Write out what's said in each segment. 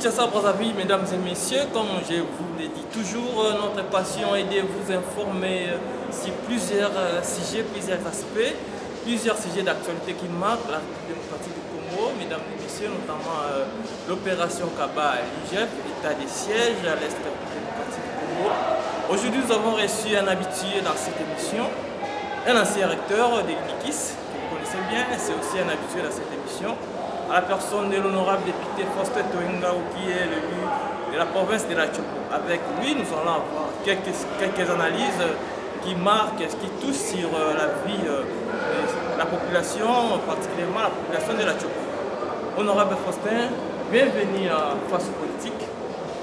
Kinshasa-Brazzaville, mesdames et messieurs, comme je vous le dis toujours, notre passion est de vous informer sur plusieurs sujets, plusieurs aspects, plusieurs sujets d'actualité qui marquent la démocratie du Congo, mesdames et messieurs, notamment l'opération Kaba à l'IGF, état de siège à l'est de la démocratie du Congo. Aujourd'hui, nous avons reçu un habitué dans cette émission, un ancien recteur de l'IKIS, que vous connaissez bien, c'est aussi un habitué dans cette émission, à la personne de l'honorable député Faustin Toyengaou, qui est l'élu de la province de la Tchoko. Avec lui, nous allons avoir quelques analyses qui marquent, qui touchent sur la vie de la population, particulièrement la population de la Tchoko. Honorable Faustin, bienvenue à Face Politique.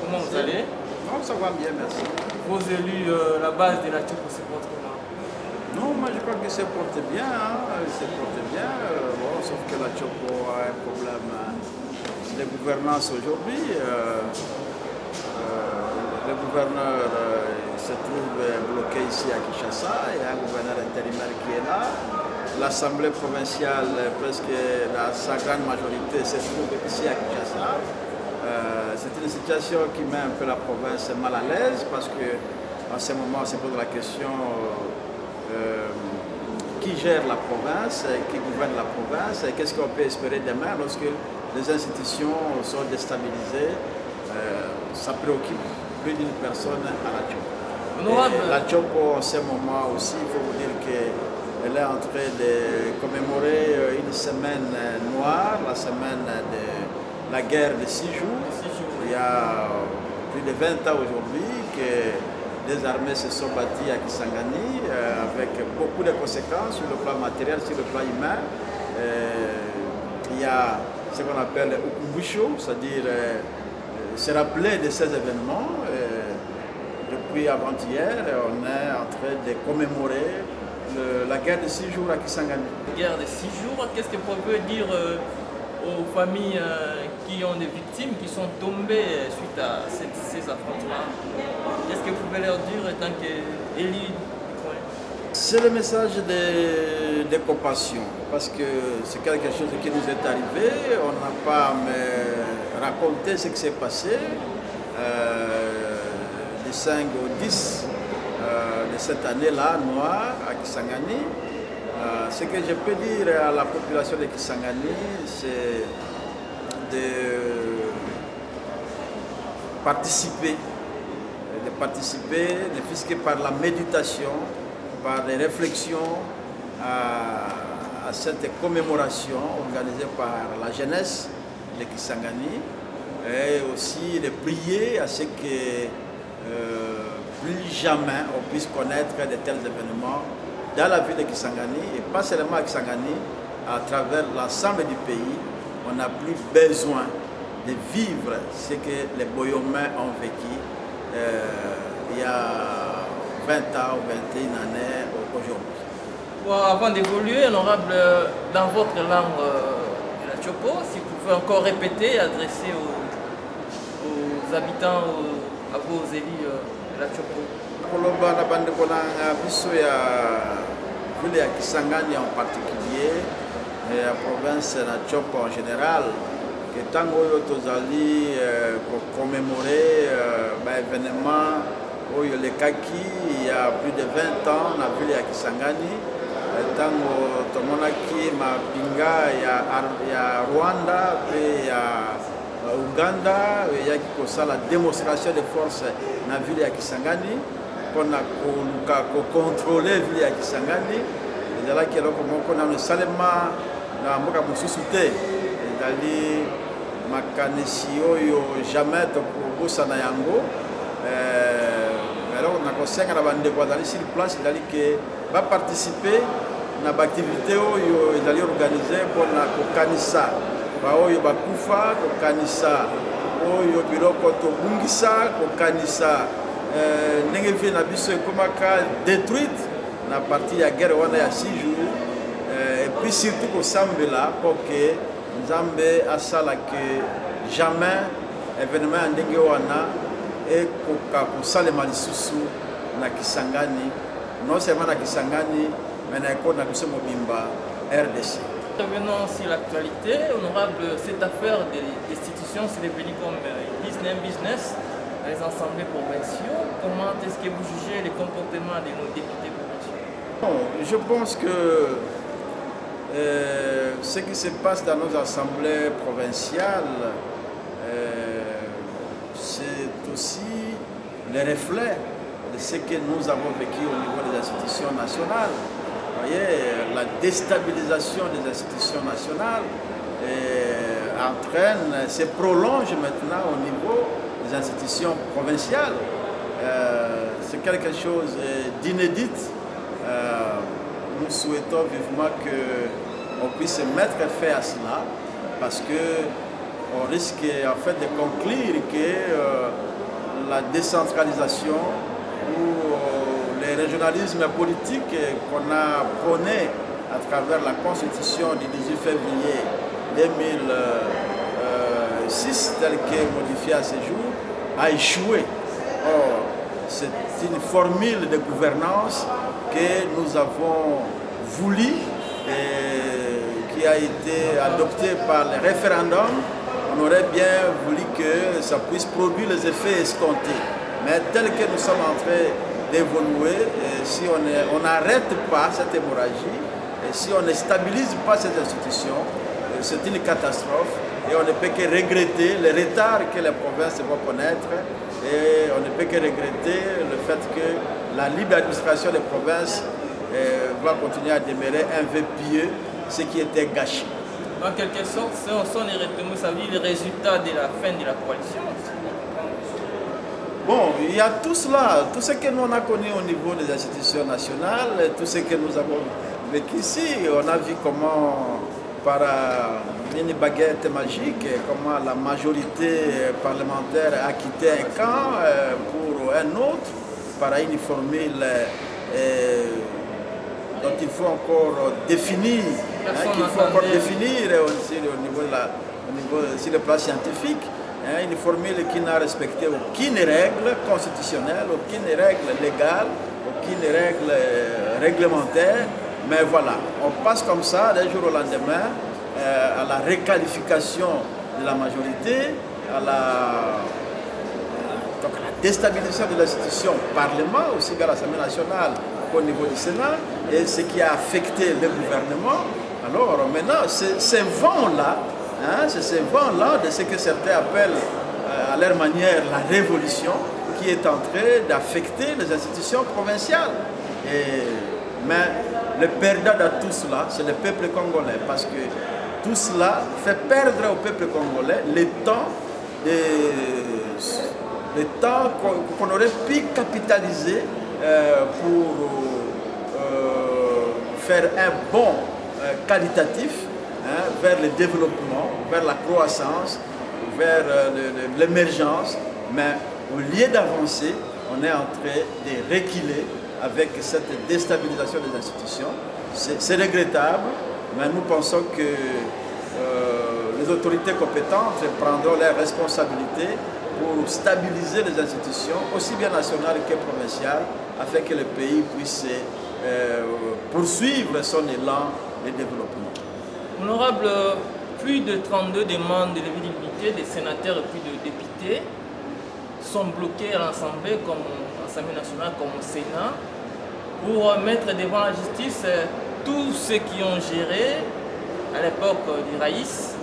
Comment vous allez? Non, ça va bien, merci. Vos élus, la base de la Tchoko, c'est votre comment? Non, moi je crois que ça porte bien, bon, sauf que la Tchoko a un problème de gouvernance aujourd'hui. Le gouverneur se trouve bloqué ici à Kinshasa, il y a un gouverneur intérimaire qui est là. L'Assemblée provinciale, presque dans sa grande majorité, se trouve ici à Kinshasa. C'est une situation qui met un peu la province mal à l'aise parce qu'en ce moment, on se pose la question qui gère la province, qui gouverne la province, et qu'est-ce qu'on peut espérer demain lorsque les institutions sont déstabilisées. Ça préoccupe plus d'une personne à la Tchoko. La Tchoko, en ce moment aussi, il faut vous dire qu'elle est en train de commémorer une semaine noire, la semaine de la guerre de 6 jours. Il y a plus de 20 ans aujourd'hui que des armées se sont bâties à Kisangani avec beaucoup de conséquences sur le plan matériel, sur le plan humain. Il y a ce qu'on appelle Ukumbusho, c'est-à-dire se rappeler de ces événements. Depuis avant-hier, on est en train de commémorer la guerre de 6 jours à Kisangani. Guerre de 6 jours, qu'est-ce que vous pouvez dire aux familles qui ont des victimes, qui sont tombées suite à ces affrontements? Qu'est-ce que vous pouvez leur dire en tant qu'élu? C'est le message de compassion, parce que c'est quelque chose qui nous est arrivé. On n'a pas à me raconter ce qui s'est passé du 5 au 10 de cette année-là, noire, à Kisangani. Ce que je peux dire à la population de Kisangani, c'est de participer, ne fût-ce que par la méditation, par des réflexions à cette commémoration organisée par la jeunesse de Kisangani, et aussi de prier à ce que plus jamais on puisse connaître de tels événements dans la ville de Kisangani, et pas seulement à Kisangani, à travers l'ensemble du pays. On n'a plus besoin de vivre ce que les Boyomais ont vécu il y a 20 ans ou 21 années aujourd'hui. Bon, avant d'évoluer, honorable, dans votre langue de la Tchoko, si vous pouvez encore répéter, adresser aux habitants, à vos élus de la Tchoko. Koloba na bande konanga biso ya ville ya Kisangani en particulier, et la province na Tchoko en général, que tango oyo tozali commémorer événement oyo lekaki il y a plus de 20 ans na ville ya Kisangani, tango tomonaki mapinga ya Rwanda pe ya Uganda eyaki kosala démonstration de force na ville ya Kisangani mpona koluka kocontrôle ville ya Kisangani. Ezalaki eloko moko nano esalema na mboka mosusu te, ezali makanisi oyo jamais tokobosana yango. Alors nakosenga na bandeko bazali sur place ezali ke baparticipe na baaktivité oyo ezali organise mpona kokanisa baoyo bakufa, kokanisa oyo biloko tobungisa, kokanisa ndenge vie na biso ekomaka détruite na partie ya guerre wana ya 6 jours, et puis surtout kosambela mpo ke Nzambe asala ke jamais événement ya ndenge wana ekoka kosalema lisusu na Kisangani, non seulement na Kisangani mais na ekolo na biso mobimba RDC. revenons sur l'actualité. Honorable, cette affaire des destitutions, c'est devenu comme un business, les assemblées provinciaux. Comment est-ce que vous jugez les comportements de nos députés provinciaux? Bon, je pense que ce qui se passe dans nos assemblées provinciales, c'est aussi le reflet de ce que nous avons vécu au niveau des institutions nationales. Vous voyez, la déstabilisation des institutions nationales se prolonge maintenant au niveau des institutions provinciales. C'est quelque chose d'inédit. Nous souhaitons vivement qu'on puisse mettre fin à cela parce qu'on risque en fait de conclure que la décentralisation ou les régionalismes politiques qu'on a prônés à travers la Constitution du 18 février 2006, telle qu'elle est modifiée à ce jour, a échoué. Or, c'est une formule de gouvernance que nous avons voulu et qui a été adoptée par le référendum. On aurait bien voulu que ça puisse produire les effets escomptés. Mais tel que nous sommes en train d'évoluer, si on n'arrête pas cette hémorragie, et si on ne stabilise pas cette institution, c'est une catastrophe et on ne peut que regretter le retard que les provinces vont connaître et on ne peut que regretter le fait que la libre administration des provinces va continuer à demeurer un vœu pieux, ce qui était gâché. En quelque sorte, ça veut dire le résultat de la fin de la coalition. Bon, il y a tout cela, tout ce que nous on a connu au niveau des institutions nationales, tout ce que nous avons vécu ici, on a vu comment par une baguette magique, comment la majorité parlementaire a quitté un camp pour un autre, par une formule dont il faut encore définir, aussi au niveau sur le plan scientifique, une formule qui n'a respecté aucune règle constitutionnelle, aucune règle légale, aucune règle réglementaire. Mais voilà, on passe comme ça d'un jour au lendemain à la requalification de la majorité, à la déstabilisation de l'institution Parlement, aussi bien à l'Assemblée nationale qu'au niveau du Sénat, et ce qui a affecté le gouvernement. Alors maintenant, ces vents-là, c'est ce vent-là de ce que certains appellent à leur manière la révolution, qui est en train d'affecter les institutions provinciales. Mais le perdant dans tout cela, c'est le peuple congolais, parce que tout cela fait perdre au peuple congolais le temps qu'on aurait pu capitaliser pour faire un bond qualitatif vers le développement, vers la croissance, vers l'émergence. Mais au lieu d'avancer, on est en train de reculer avec cette déstabilisation des institutions. C'est regrettable, mais nous pensons que les autorités compétentes prendront leurs responsabilités pour stabiliser les institutions, aussi bien nationales que provinciales, afin que le pays puisse poursuivre son élan de développement. Honorable, plus de 32 demandes de levée d'immunité des sénateurs et puis de députés sont bloquées à l'Assemblée, comme l'Assemblée nationale, comme au Sénat, pour mettre devant la justice tous ceux qui ont géré à l'époque du Raïs,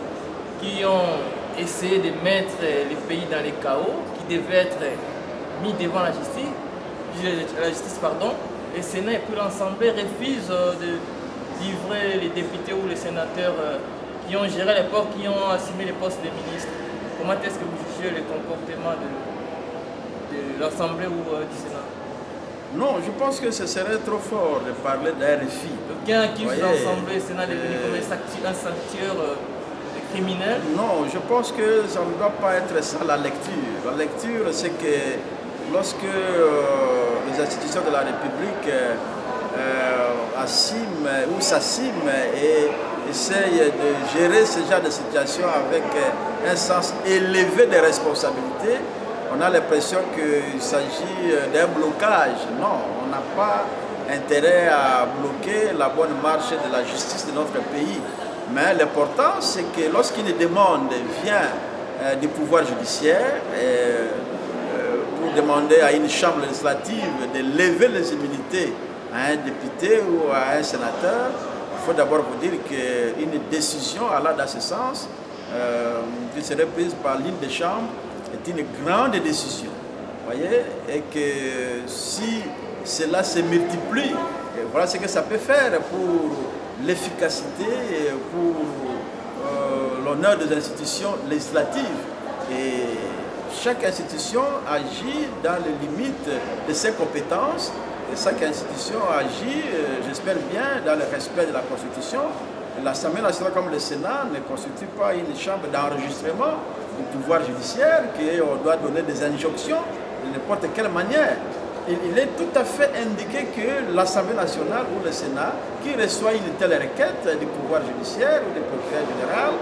qui ont essayé de mettre le pays dans les chaos, qui devaient être mis devant la justice. Le Sénat et puis l'Assemblée refusent de livrer les députés ou les sénateurs qui ont géré à l'époque, qui ont assumé les postes de ministres. Comment est-ce que vous jugez le comportement de l'Assemblée ou du Sénat? Non, je pense que ce serait trop fort de parler d'RFI. Quelqu'un accuse l'Assemblée et le Sénat de devenir comme un sanctuaire criminel? Non, je pense que ça ne doit pas être ça la lecture. La lecture, c'est que lorsque les institutions de la République s'assument et essayent de gérer ce genre de situation avec un sens élevé de responsabilité, on a l'impression qu'il s'agit d'un blocage. Non, on n'a pas intérêt à bloquer la bonne marche de la justice de notre pays. Mais l'important, c'est que lorsqu'une demande vient du pouvoir judiciaire, pour demander à une chambre législative de lever les immunités à un député ou à un sénateur, il faut d'abord vous dire qu'une décision allant dans ce sens, qui serait prise par l'une des chambres, est une grande décision. Voyez, et que si cela se multiplie, voilà ce que ça peut faire pour l'efficacité, pour l'honneur des institutions législatives. Et chaque institution agit dans les limites de ses compétences, et chaque institution agit, j'espère bien, dans le respect de la Constitution. L'Assemblée nationale comme le Sénat ne constitue pas une chambre d'enregistrement du pouvoir judiciaire qu'on doit donner des injonctions de n'importe quelle manière. Il est tout à fait indiqué que l'Assemblée nationale ou le Sénat, qui reçoit une telle requête du pouvoir judiciaire ou du procureur général,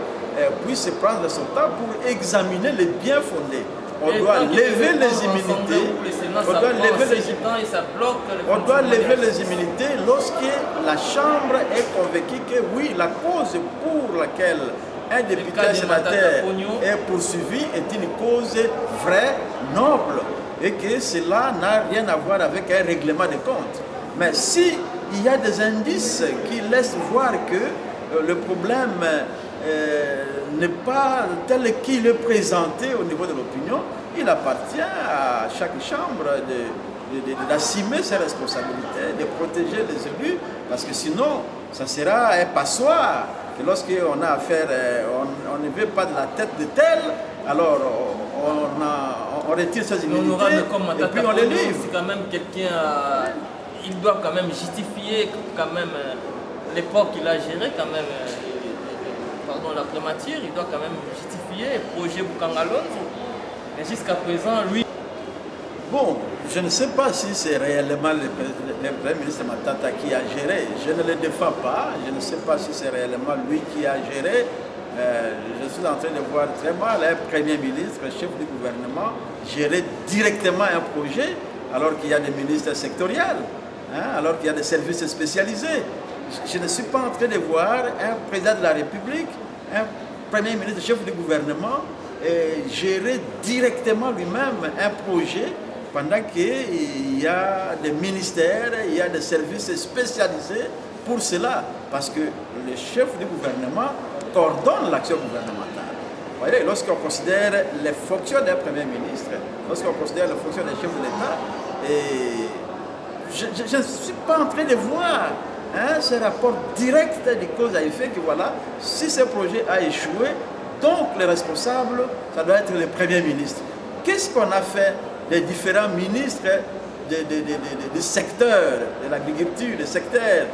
puisse prendre son temps pour examiner les bien fondés. On doit lever les immunités. On doit lever les immunités lorsque la Chambre est convaincue que oui, la cause pour laquelle un député sénateur est poursuivi est une cause vraie, noble, et que cela n'a rien à voir avec un règlement de compte. Mais si il y a des indices qui laissent voir que le problème n'est pas tel qu'il est présenté au niveau de l'opinion, il appartient à chaque chambre d'assumer ses responsabilités, de protéger les élus, parce que sinon, ça sera un passoire, que lorsqu'on a affaire, on ne veut pas de la tête de tel, alors on retire ses immunités et puis on les livre. C'est quand même quelqu'un, il doit quand même justifier quand même l'époque qu'il a géré, quand même, pardon, la primature, il doit quand même justifier le projet Boukangalonzo. Mais jusqu'à présent, lui... Bon, je ne sais pas si c'est réellement le Premier ministre Matata qui a géré. Je ne le défends pas. Je ne sais pas si c'est réellement lui qui a géré. Je suis en train de voir très mal un Premier ministre, chef du gouvernement, gérer directement un projet alors qu'il y a des ministres sectoriels, alors qu'il y a des services spécialisés. Je ne suis pas en train de voir un président de la République, un Premier ministre, chef du gouvernement, gérer directement lui-même un projet pendant qu'il y a des ministères, il y a des services spécialisés pour cela. Parce que le chef du gouvernement coordonne l'action gouvernementale. Vous voyez, lorsqu'on considère les fonctions d'un Premier ministre, lorsqu'on considère les fonctions des chefs de l'État, je ne suis pas en train de voir ce rapport direct de cause à effet que voilà, si ce projet a échoué, donc le responsable, ça doit être le Premier ministre. Qu'est-ce qu'on a fait des différents ministres des secteurs, de l'agriculture, des secteurs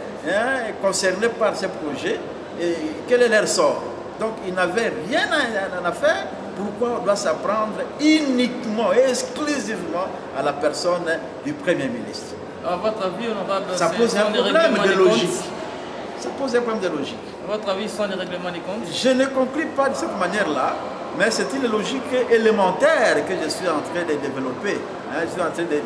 concernés par ce projet, et quel est leur sort? Donc ils n'avaient rien à faire. Pourquoi on doit s'apprendre uniquement et exclusivement à la personne du Premier ministre? À votre avis, honorable, ça pose un problème de logique. Ça pose un problème de logique. À votre avis, ce sont les règlements des comptes? Je ne conclus pas de cette manière-là, mais c'est une logique élémentaire que je suis en train de développer. Je suis en train de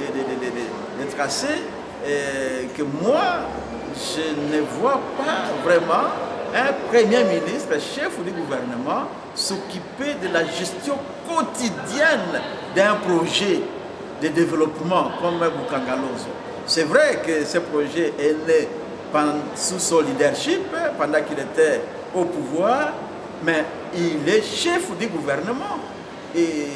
tracer, et que moi, je ne vois pas vraiment un Premier ministre, chef du gouvernement, s'occuper de la gestion quotidienne d'un projet de développement comme Boukangalonzo. C'est vrai que ce projet est né sous son leadership, pendant qu'il était au pouvoir, mais il est chef du gouvernement. Et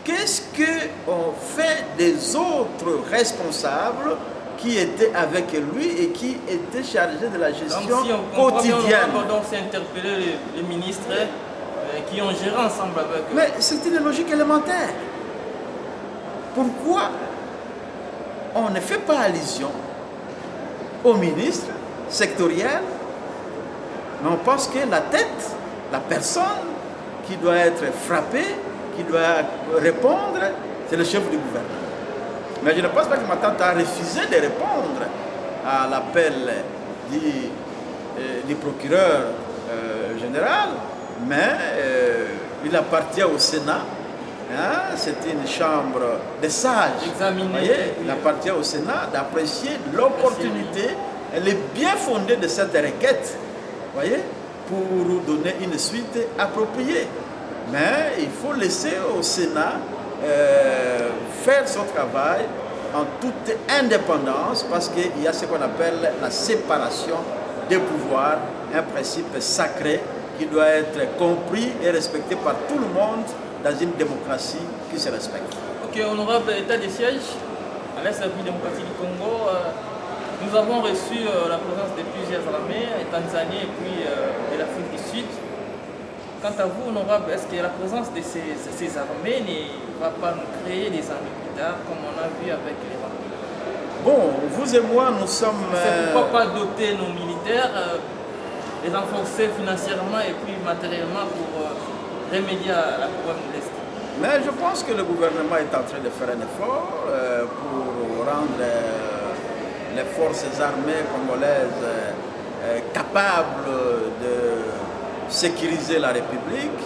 qu'est-ce qu'on fait des autres responsables qui étaient avec lui et qui étaient chargés de la gestion quotidienne? Donc c'est interpeller les ministres qui ont géré ensemble avec eux. Mais c'est une logique élémentaire. Pourquoi on ne fait pas allusion aux ministres sectoriels, mais on pense que la tête, la personne qui doit être frappée, qui doit répondre, c'est le chef du gouvernement. Mais je ne pense pas que Matata a refusé de répondre à l'appel du procureur général, mais il appartient au Sénat. C'est une chambre de sages. Il appartient au Sénat d'apprécier l'opportunité, elle est bien fondée de cette requête. Voyez? pour donner une suite appropriée. Mais il faut laisser au Sénat faire son travail en toute indépendance parce qu'il y a ce qu'on appelle la séparation des pouvoirs, un principe sacré qui doit être compris et respecté par tout le monde dans une démocratie qui se respecte. Ok, honorable état de siège, à l'Est de la République démocratique du Congo, nous avons reçu la présence de plusieurs armées, Tanzanie et puis de l'Afrique du Sud. Quant à vous, honorable, est-ce que la présence de ces armées ne va pas nous créer des ennuis plus tard, comme on a vu avec les armées? Bon, vous et moi, nous sommes... C'est pourquoi pas doter nos militaires, les renforcer financièrement et puis matériellement pour remédier à la problème de l'Est? Mais je pense que le gouvernement est en train de faire un effort pour rendre les forces armées congolaises capables de sécuriser la République,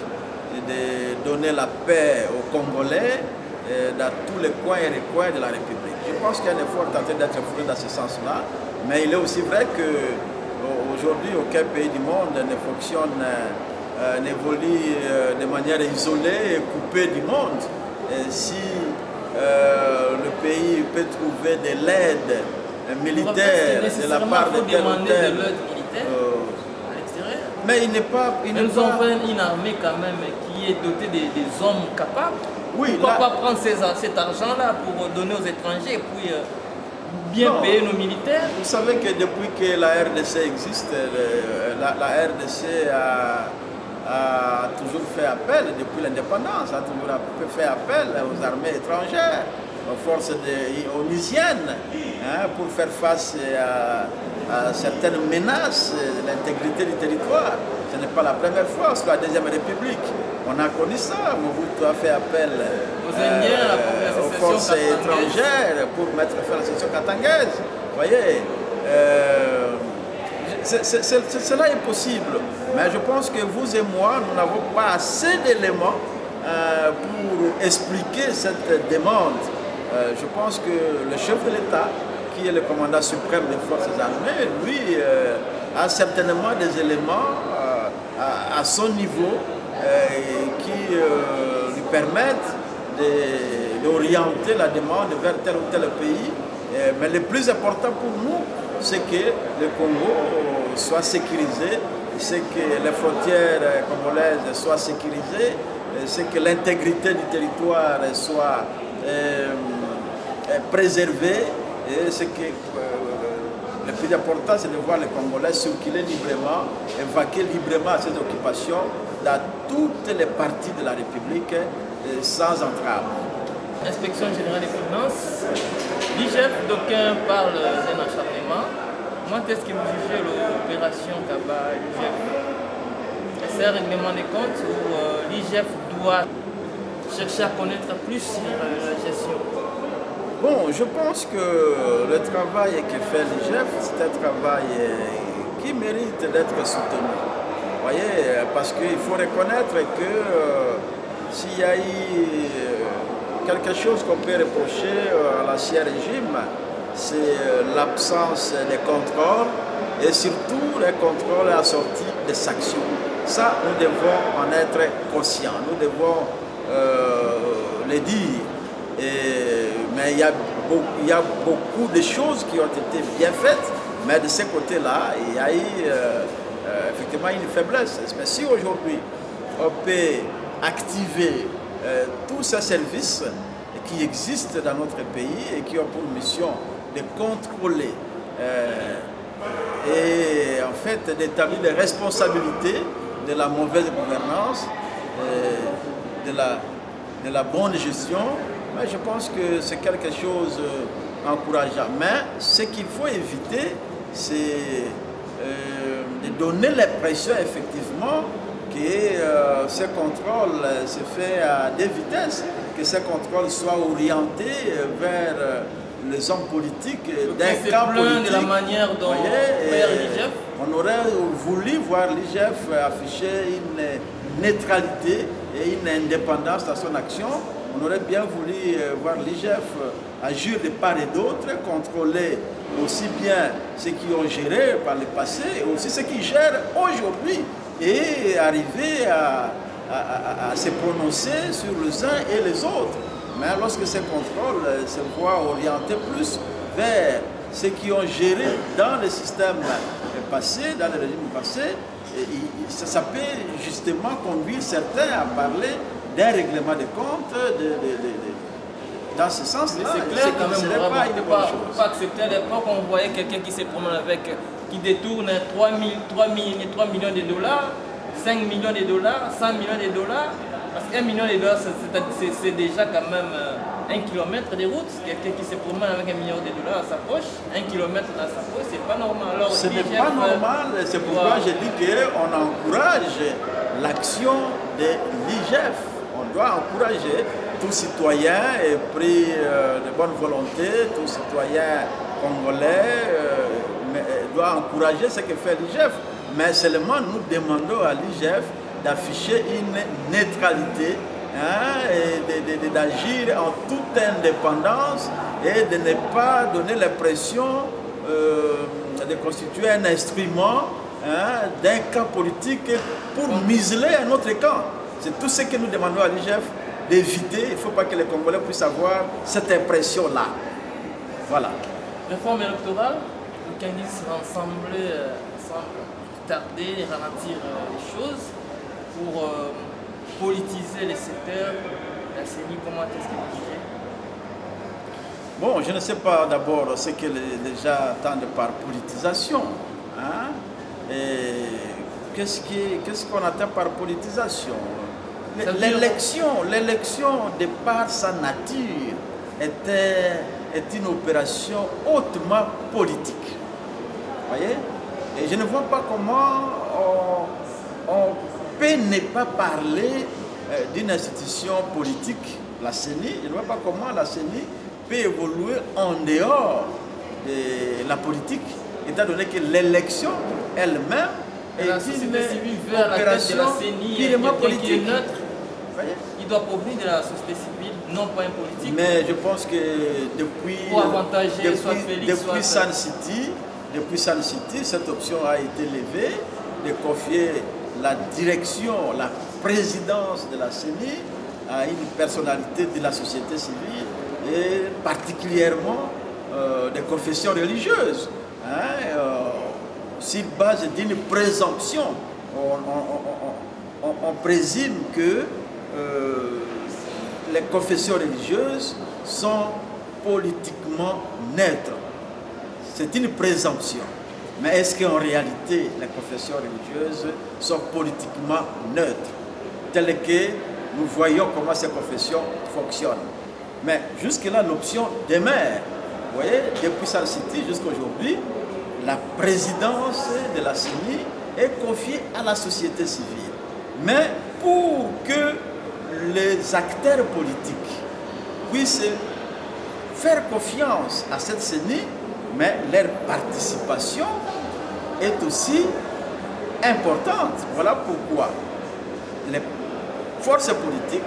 et de donner la paix aux Congolais dans tous les coins et recoins de la République. Je pense qu'il y a un effort en train d'être fait dans ce sens-là, mais il est aussi vrai qu'aujourd'hui, aucun pays du monde ne fonctionne, n'évolue de manière isolée et coupée du monde. Et si le pays peut trouver de l'aide militaire de la part de tel ou tel, mais il n'est pas... Nous avons une armée quand même qui est dotée des hommes capables. Oui, pourquoi pas prendre cet argent-là pour donner aux étrangers et puis bien payer nos militaires? Vous savez que depuis que la RDC existe, la RDC a toujours fait appel, depuis l'indépendance, a toujours fait appel aux armées étrangères, aux forces onisiennes, pour faire face à certaines menaces de l'intégrité du territoire. Ce n'est pas la première fois, c'est la Deuxième République. On a connu ça. Mobutu a fait appel aux forces étrangères pour mettre fin à la session katangaise. Vous voyez, cela est possible. Mais je pense que vous et moi, nous n'avons pas assez d'éléments pour expliquer cette demande. Je pense que le chef de l'État, qui est le commandant suprême des forces armées, lui a certainement des éléments à son niveau qui lui permettent d'orienter la demande vers tel ou tel pays. Mais le plus important pour nous, c'est que le Congo soit sécurisé, c'est que les frontières congolaises soient sécurisées, c'est que l'intégrité du territoire soit préservée. Et ce que le plus important, c'est de voir les Congolais circuler librement, vaquer librement à ces occupations dans toutes les parties de la République sans entrave. Inspection générale des finances, l'IGF, d'aucuns parlent d'un acharnement. Comment est-ce que vous jugez l'opération Kaba l'IGF? C'est un règlement des comptes où l'IGF doit chercher à connaître plus sur la gestion? Bon, je pense que le travail que fait l'IGF, c'est un travail qui mérite d'être soutenu. Vous voyez, parce qu'il faut reconnaître que s'il y a eu quelque chose qu'on peut reprocher à l'ancien régime, c'est l'absence des contrôles et surtout les contrôles assortis des sanctions. Ça, nous devons en être conscients, nous devons le dire. Mais il y a beaucoup de choses qui ont été bien faites, mais de ce côté-là, il y a eu effectivement une faiblesse. Mais si aujourd'hui on peut activer tous ces services qui existent dans notre pays et qui ont pour mission de contrôler et en fait d'établir les responsabilités de la mauvaise gouvernance, de la bonne gestion, mais je pense que c'est quelque chose d'encourageant. Mais ce qu'il faut éviter, c'est de donner l'impression effectivement que ce contrôle se fait à deux vitesses, que ce contrôle soit orienté vers les hommes politiques d'un camp politique. De la manière dont l'IGF. On aurait voulu voir l'IGF afficher une neutralité et une indépendance dans son action. On aurait bien voulu voir l'IGF agir de part et d'autre, contrôler aussi bien ceux qui ont géré par le passé et aussi ceux qui gèrent aujourd'hui et arriver à se prononcer sur les uns et les autres. Mais lorsque ces contrôles se voient orientés plus vers ceux qui ont géré dans le système passé, dans le régime passé, ça peut justement conduire certains à parler d'un règlement de comptes dans ce sens-là. C'est clair quand même, on ne peut pas accepter à l'époque on voyait quelqu'un qui se promène avec, qui détourne 3 millions de dollars, 5 millions de dollars, 100 millions de dollars. Parce qu'un million de dollars, c'est déjà quand même 1 kilomètre de route. Quelqu'un qui se promène avec 1 million de dollars à sa poche, 1 kilomètre dans sa poche, c'est pas normal. Alors, ce n'est pas normal, c'est pourquoi je dis qu'on encourage l'action de l'IGF. On doit encourager tout citoyen pris de bonne volonté, tout citoyen congolais doit encourager ce que fait l'IGF. Mais seulement nous demandons à l'IGF d'afficher une neutralité et d'agir en toute indépendance et de ne pas donner l'impression de constituer un instrument d'un camp politique pour museler un autre camp. C'est tout ce que nous demandons à l'IGF d'éviter. Il ne faut pas que les Congolais puissent avoir cette impression-là. Voilà. Réforme électorale, le candidat semble tarder, ralentir les choses pour politiser les secteurs. La CENI, comment est-ce que vous jugez? Bon, je ne sais pas d'abord ce que les gens entendent par politisation. Qu'est-ce qu'on attend par politisation? L'élection, de par sa nature, est une opération hautement politique. Vous voyez? Et je ne vois pas comment on peut ne pas parler d'une institution politique, la CENI. Je ne vois pas comment la CENI peut évoluer en dehors de la politique, étant donné que l'élection elle-même est une opération purement politique. Il doit provenir de la société civile, non pas un politique. Mais je pense que depuis Sun City, cette option a été levée de confier la direction, la présidence de la CENI à une personnalité de la société civile et particulièrement des confessions religieuses. Sur base d'une présomption, on présume que les confessions religieuses sont politiquement neutres. C'est une présomption. Mais est-ce qu'en réalité, les confessions religieuses sont politiquement neutres, telles que nous voyons comment ces confessions fonctionnent? Mais jusque-là, l'option demeure. Vous voyez, depuis Sun City jusqu'à aujourd'hui, la présidence de la CENI est confiée à la société civile. Mais pour que les acteurs politiques puissent faire confiance à cette CENI, mais leur participation est aussi importante. Voilà pourquoi les forces politiques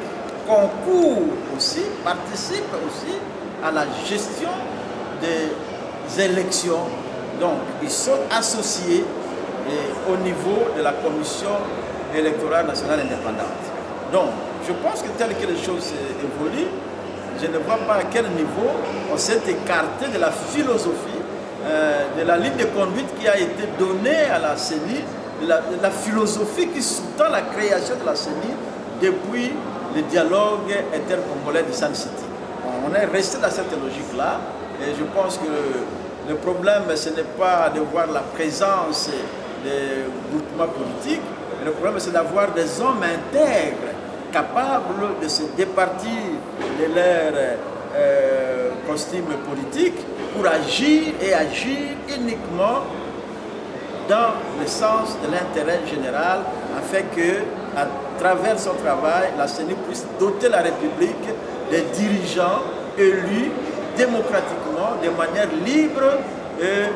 concourent aussi, participent aussi à la gestion des élections. Donc, ils sont associés au niveau de la Commission électorale nationale indépendante. Donc, je pense que tel que les choses évoluent, je ne vois pas à quel niveau on s'est écarté de la philosophie, de la ligne de conduite qui a été donnée à la CENI, de la philosophie qui sous-tend la création de la CENI depuis le dialogue intercongolais de Sun City. On est resté dans cette logique-là et je pense que le problème, ce n'est pas de voir la présence des groupements politiques, mais le problème, c'est d'avoir des hommes intègres, capables de se départir de leur costume politique pour agir uniquement dans le sens de l'intérêt général, afin que, à travers son travail, la CENI puisse doter la République des dirigeants élus démocratiquement, de manière libre et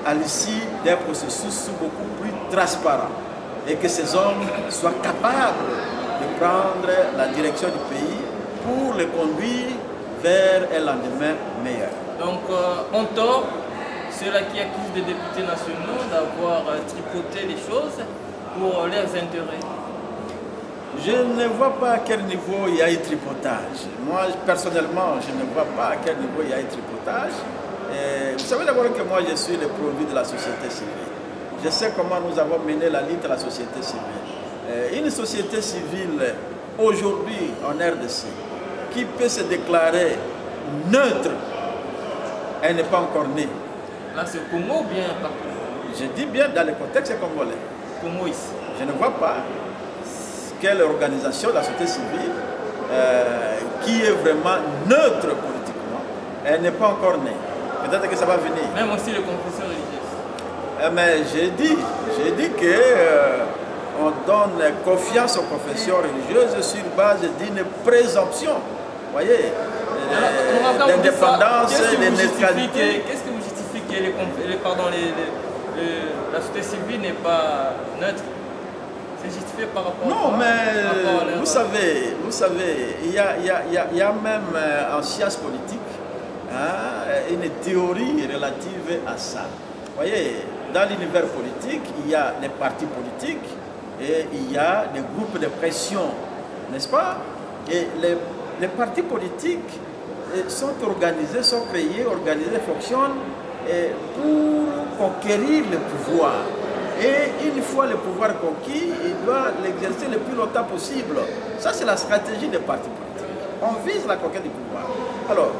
à l'issue d'un processus beaucoup plus transparent. Et que ces hommes soient capables de prendre la direction du pays pour le conduire vers un lendemain meilleur. Donc, on tord ceux-là qui accusent des députés nationaux d'avoir tripoté les choses pour leurs intérêts? Je ne vois pas à quel niveau il y a eu tripotage. Moi, personnellement, je ne vois pas à quel niveau il y a eu tripotage. Vous savez d'abord que moi, je suis le produit de la société civile. Je sais comment nous avons mené la lutte de la société civile. Une société civile, aujourd'hui, en RDC, qui peut se déclarer neutre, elle n'est pas encore née. Là, c'est Congo ou bien partout? Je dis bien dans le contexte congolais. Congo ici. Je ne vois pas quelle organisation de la société civile qui est vraiment neutre politiquement. Elle n'est pas encore née. Peut-être que ça va venir. Même aussi les confessions religieuses. Mais j'ai dit que on donne confiance aux confessions religieuses sur base d'une présomption. Vous voyez, d'indépendance, de neutralité. Qu'est-ce que vous justifiez que la société civile n'est pas neutre? C'est justifié par rapport non, mais vous savez, il y a même en sciences politiques une théorie relative à ça. Vous voyez, dans l'univers politique, il y a des partis politiques et il y a des groupes de pression, n'est-ce pas? Et les partis politiques sont organisés, sont créés, organisés, fonctionnent pour conquérir le pouvoir. Et une fois le pouvoir conquis, il doit l'exercer le plus longtemps possible. Ça, c'est la stratégie des partis politiques. On vise la conquête du pouvoir. Alors,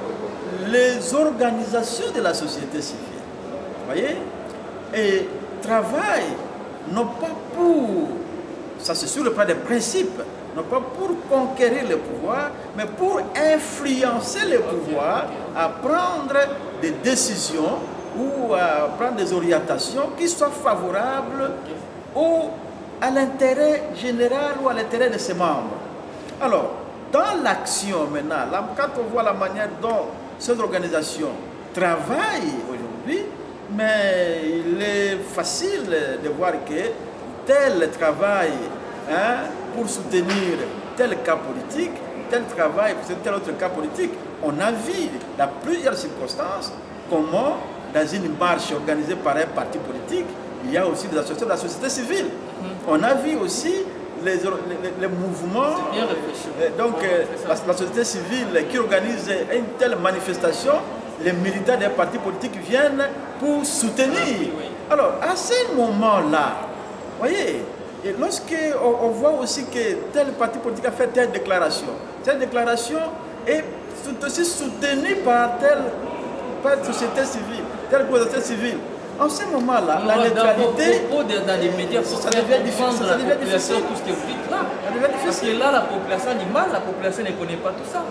les organisations de la société civile, vous voyez, et travaillent non pas pour, ça c'est sur le plan des principes, non pas pour conquérir le pouvoir, mais pour influencer le pouvoir à prendre des décisions ou à prendre des orientations qui soient favorables à l'intérêt général ou à l'intérêt de ses membres. Alors, dans l'action maintenant, là, quand on voit la manière dont cette organisation travaille aujourd'hui, mais il est facile de voir que tel travail pour soutenir tel cas politique, tel travail pour soutenir tel autre cas politique. On a vu dans plusieurs circonstances comment dans une marche organisée par un parti politique, il y a aussi des associations de la société civile. On a vu aussi les mouvements, donc la société civile qui organise une telle manifestation, les militants des partis politiques viennent pour soutenir. Alors, à ce moment-là, vous voyez, et lorsqu'on voit aussi que tel parti politique a fait telle déclaration est aussi soutenue par telle société civile, telle société civile. En ce moment-là, la neutralité, dans les médias, ça devient difficile. Tout ce que vous dites là. Ça devient difficile. Parce que là, la population a du mal, la population ne connaît pas tout ça.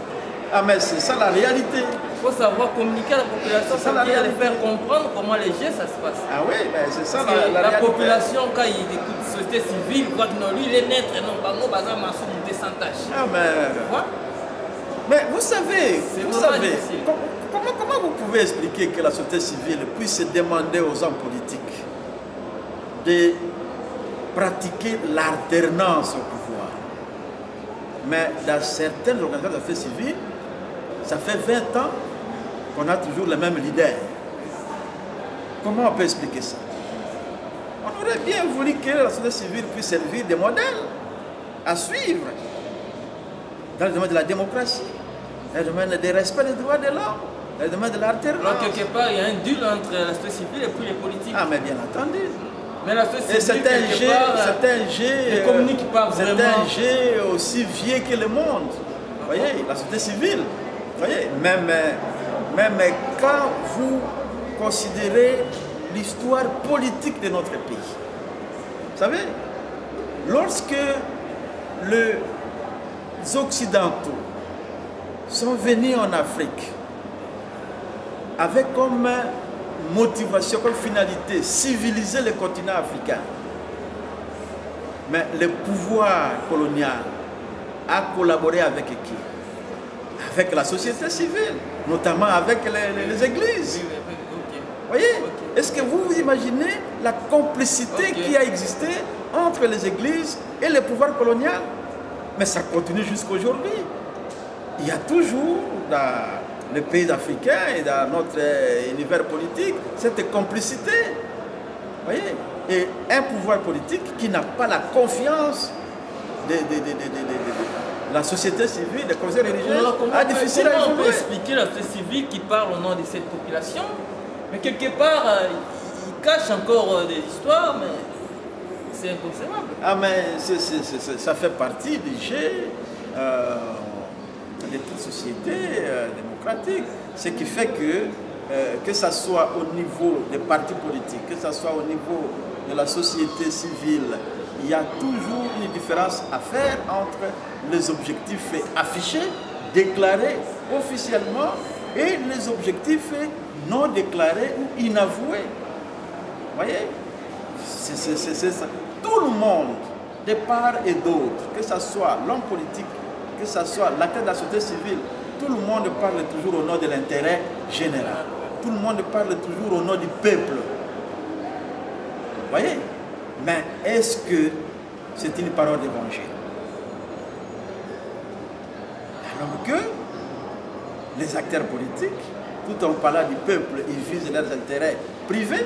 Ah mais c'est ça la réalité. Il faut savoir communiquer à la population, ça veut dire faire comprendre comment les gestes ça se passe. Ah oui, mais c'est ça la réalité. population, quand il écoute la société civile, voit que non, lui il est naître, non, pas moi, bazar, ma somme de sans tâche. Ah mais vous savez, comment vous pouvez expliquer que la société civile puisse demander aux hommes politiques de pratiquer l'alternance au pouvoir? Mais dans certaines organisations de la société civile, ça fait 20 ans qu'on a toujours les mêmes leaders. Comment on peut expliquer ça? On aurait bien voulu que la société civile puisse servir de modèle à suivre dans le domaine de la démocratie, dans le domaine du respect des droits de l'homme, dans le domaine de l'alternance. Alors quelque part, il y a un deal entre la société civile et puis les politiques. Ah mais bien entendu. Mais la société civile, c'est un jeu aussi vieux que le monde. Vous voyez, la société civile, vous voyez, même quand vous considérez l'histoire politique de notre pays, vous savez, lorsque les Occidentaux sont venus en Afrique avec comme motivation, comme finalité, civiliser le continent africain. Mais le pouvoir colonial a collaboré avec qui? Avec la société civile, notamment avec les églises. Vous voyez? Est-ce que vous imaginez la complicité qui a existé entre les églises et le pouvoir colonial? Mais ça continue jusqu'à aujourd'hui. Il y a toujours les pays africains et dans notre univers politique, cette complicité. Voyez, et un pouvoir politique qui n'a pas la confiance de la société civile, des conseils religieux, difficile à on peut expliquer la société civile qui parle au nom de cette population, mais quelque part, il cache encore des histoires, mais c'est inconcevable. Ah, mais ça fait partie du jeu de toute société démocratique. Ce qui fait que ce soit au niveau des partis politiques, que ce soit au niveau de la société civile, il y a toujours une différence à faire entre les objectifs affichés, déclarés officiellement, et les objectifs non déclarés ou inavoués. Vous voyez, c'est ça. Tout le monde, de part et d'autre, que ce soit l'homme politique, que ce soit l'acteur de la société civile, tout le monde parle toujours au nom de l'intérêt général. Tout le monde parle toujours au nom du peuple. Vous voyez? Mais est-ce que c'est une parole d'évangile? Alors que les acteurs politiques, tout en parlant du peuple, ils visent leurs intérêts privés.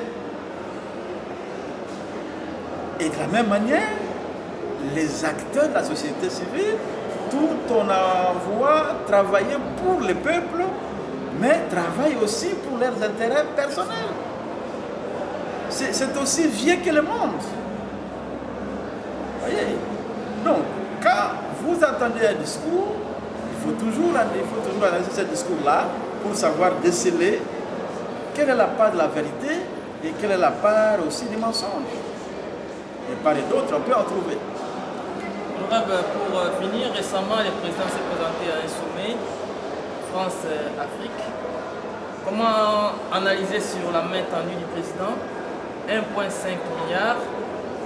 Et de la même manière, les acteurs de la société civile, tout en envoie travailler pour le peuple, mais travaillent aussi pour leurs intérêts personnels. C'est aussi vieux que le monde. Voyez? Donc, quand vous entendez un discours, il faut toujours analyser ce discours-là pour savoir déceler quelle est la part de la vérité et quelle est la part aussi du mensonge. Et par et d'autres, on peut en trouver. Pour finir, récemment, le président s'est présenté à un sommet France-Afrique. Comment analyser sur la main tendue du président 1,5 milliard?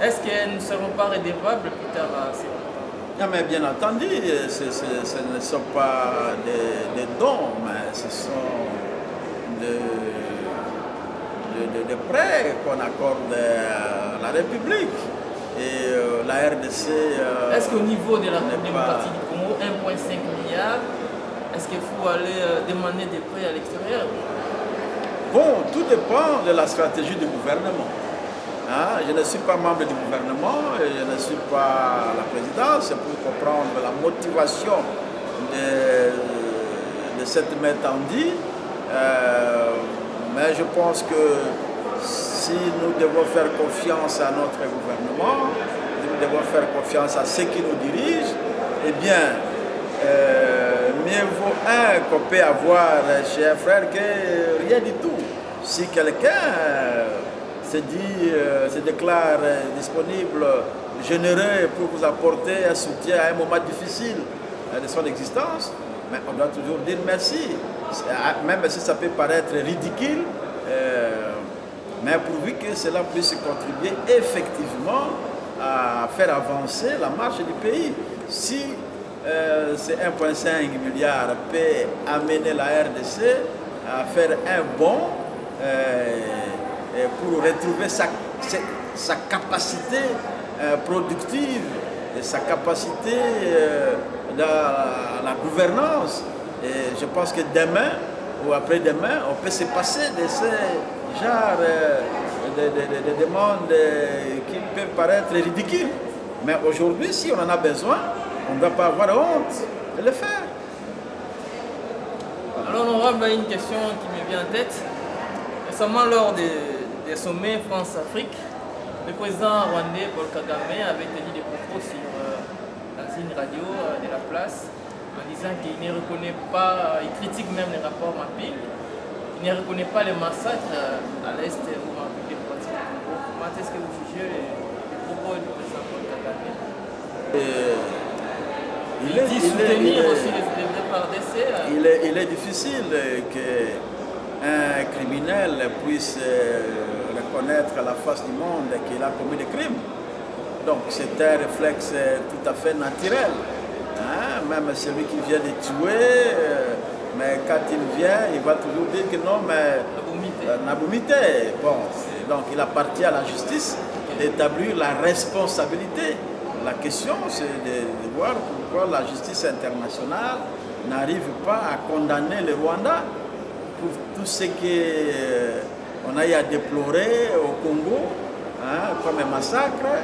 Est-ce qu'elles ne seront pas redevables plus tard à ces montants? Non, mais bien entendu, ce ne sont pas des dons, mais ce sont des prêts qu'on accorde à la République. Et la RDC... est-ce qu'au niveau de la démocratie du Congo, 1,5 milliard, est-ce qu'il faut aller demander des prêts à l'extérieur? Bon, tout dépend de la stratégie du gouvernement. Hein? Je ne suis pas membre du gouvernement, et je ne suis pas à la présidence pour comprendre la motivation de cette main tendue. Mais je pense que si nous devons faire confiance à notre gouvernement, nous devons faire confiance à ceux qui nous dirigent, eh bien, mieux vaut un qu'on peut avoir chez un frère que rien du tout. Si quelqu'un se déclare disponible, généreux pour vous apporter un soutien à un moment difficile de son existence, mais on doit toujours dire merci. Même si ça peut paraître ridicule, mais pourvu que cela puisse contribuer effectivement à faire avancer la marche du pays. Si ces 1,5 milliard peut amener la RDC à faire un bond pour retrouver sa capacité productive et sa capacité dans la gouvernance, et je pense que demain ou après-demain, on peut se passer de ce genre de demandes qui peuvent paraître ridicules. Mais aujourd'hui, si on en a besoin, on ne doit pas avoir honte de le faire. Alors, honorable, une question qui me vient en tête. Récemment, lors des sommets France-Afrique, le président rwandais Paul Kagame avait tenu des propos dans une radio de la place, en disant qu'il ne reconnaît pas, il critique même les rapports mapping, il ne reconnaît pas les massacres à l'est ou en République démocratique du Congo. Comment est-ce que vous jugez les propos du président Paul Kagame? Il dit soutenir aussi les FARDC. Il est difficile qu'un criminel puisse reconnaître à la face du monde qu'il a commis des crimes. Donc c'est un réflexe tout à fait naturel. Hein? Même celui qui vient de tuer, mais quand il vient, il va toujours dire que non, mais Nabumité. Bon, donc il appartient à la justice d'établir la responsabilité. La question, c'est de voir pourquoi la justice internationale n'arrive pas à condamner le Rwanda pour tout ce qu'on a eu à déplorer au Congo, hein, comme un massacre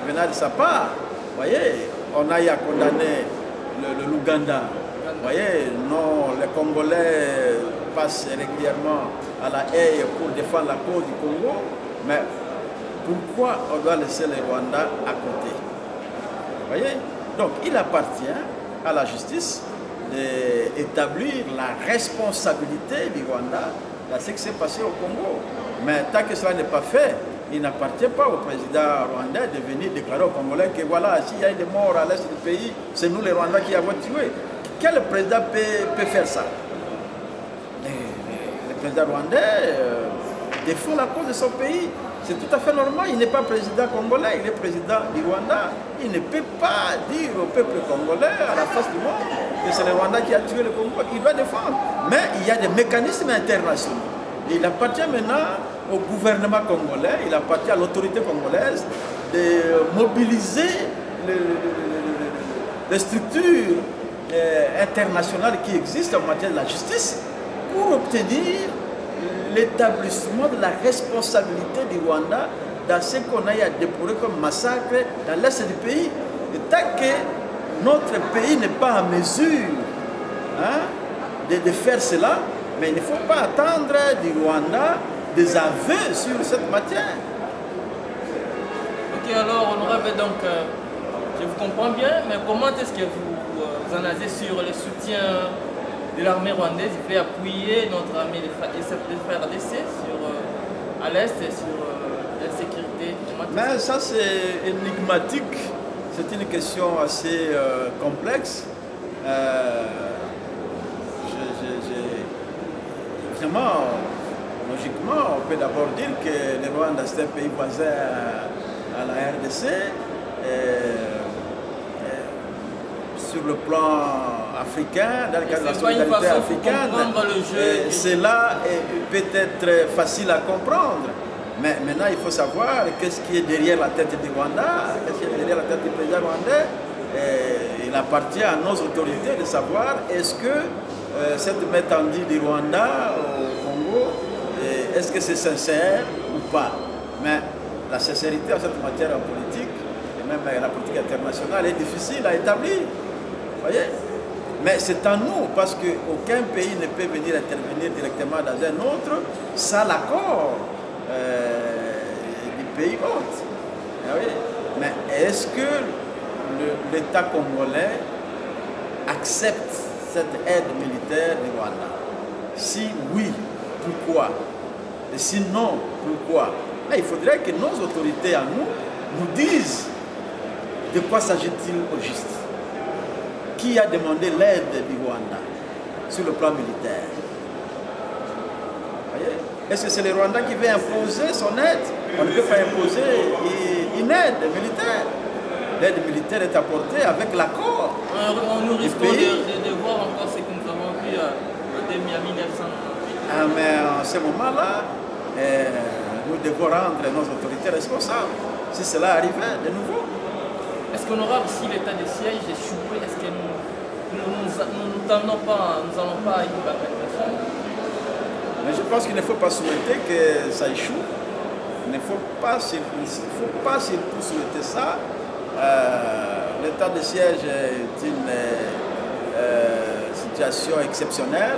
venant de sa part. Vous voyez, on a eu à condamner l'Ouganda. Vous voyez, non, les Congolais passent régulièrement à la haie pour défendre la cause du Congo, mais pourquoi on doit laisser le Rwanda à côté? Vous voyez? Donc, il appartient à la justice d'établir la responsabilité du Rwanda dans ce qui s'est passé au Congo. Mais tant que cela n'est pas fait, il n'appartient pas au président rwandais de venir déclarer aux Congolais que voilà, s'il y a eu des morts à l'est du pays, c'est nous les Rwandais qui avons tué. Quel président peut faire ça? Le président rwandais défend la cause de son pays. C'est tout à fait normal. Il n'est pas président congolais, il est président du Rwanda. Il ne peut pas dire au peuple congolais, à la face du monde, que c'est le Rwanda qui a tué le Congo. Il doit défendre. Mais il y a des mécanismes internationaux. Il appartient maintenant au gouvernement congolais, il appartient à l'autorité congolaise de mobiliser les structures internationales qui existent en matière de la justice pour obtenir l'établissement de la responsabilité du Rwanda dans ce qu'on a eu à déplorer comme massacre dans l'est du pays. Et tant que notre pays n'est pas en mesure de faire cela, mais il ne faut pas attendre du Rwanda des aveux sur cette matière. Ok, alors honorable, donc je vous comprends bien, mais comment est-ce que vous analysez sur le soutien de l'armée rwandaise qui fait appuyer notre armée de FARDC à l'Est et sur la sécurité? Mais ça c'est énigmatique, c'est une question assez complexe. Vraiment, logiquement, on peut d'abord dire que le Rwanda c'est un pays voisin à la RDC. Sur le plan africain, dans le cadre de la solidarité africaine, cela peut être facile à comprendre. Mais maintenant, il faut savoir qu'est-ce qui est derrière la tête du Rwanda, qu'est-ce qui est derrière la tête du président rwandais. Il appartient à nos autorités de savoir est-ce que cette métendue du Rwanda au Congo, est-ce que c'est sincère ou pas. Mais la sincérité en cette matière en politique, et même la politique internationale, est difficile à établir. Voyez? Mais c'est à nous, parce qu'aucun pays ne peut venir intervenir directement dans un autre sans l'accord du pays hôte. Mais est-ce que l'État congolais accepte cette aide militaire du Rwanda? Si oui, pourquoi? Et sinon, pourquoi? Mais il faudrait que nos autorités à nous disent de quoi s'agit-il au juste. Qui a demandé l'aide du Rwanda sur le plan militaire? Est-ce que c'est le Rwanda qui veut imposer son aide? On ne peut pas imposer une aide militaire. L'aide militaire est apportée avec l'accord. Nous risquons de voir encore ce que nous avons vu en 1900. Mais en ce moment-là, nous devons rendre nos autorités responsables. Si cela arrivait de nouveau. Est-ce qu'on aura aussi l'état de siège échoué? Est-ce que nous n'allons pas à une bagatellisation? Mais je pense qu'il ne faut pas souhaiter que ça échoue. Il ne faut pas surtout souhaiter ça. L'état de siège est une situation exceptionnelle,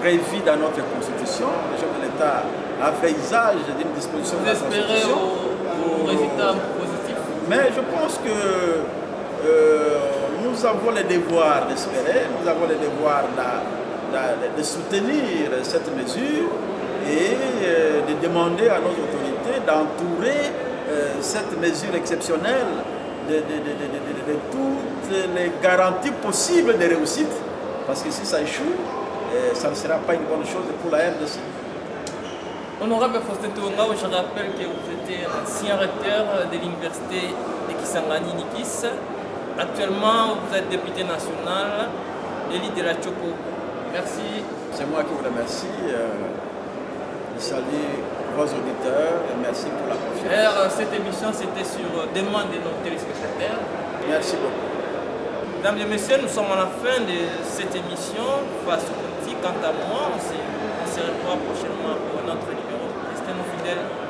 prévue dans notre Constitution. Le chef de l'État a fait usage d'une disposition de la Constitution. Au résultat positif. Mais je pense que nous avons le devoir d'espérer, nous avons le devoir de soutenir cette mesure et de demander à nos autorités d'entourer cette mesure exceptionnelle de toutes les garanties possibles de réussite. Parce que si ça échoue, ça ne sera pas une bonne chose pour la RDC. Honorable Faustin Touangao, je rappelle que vous étiez ancien recteur de l'université de Kisangani Nikis. Actuellement, vous êtes député national, élu de la Tchoko. Merci. C'est moi qui vous remercie. Je salue vos auditeurs et merci pour la confiance. Cette émission, c'était sur demande de nos téléspectateurs. Merci beaucoup. Mesdames et messieurs, nous sommes à la fin de cette émission Face aux politiques. Quant à moi, on se revoit prochainement pour un autre numéro. Restez nos fidèles.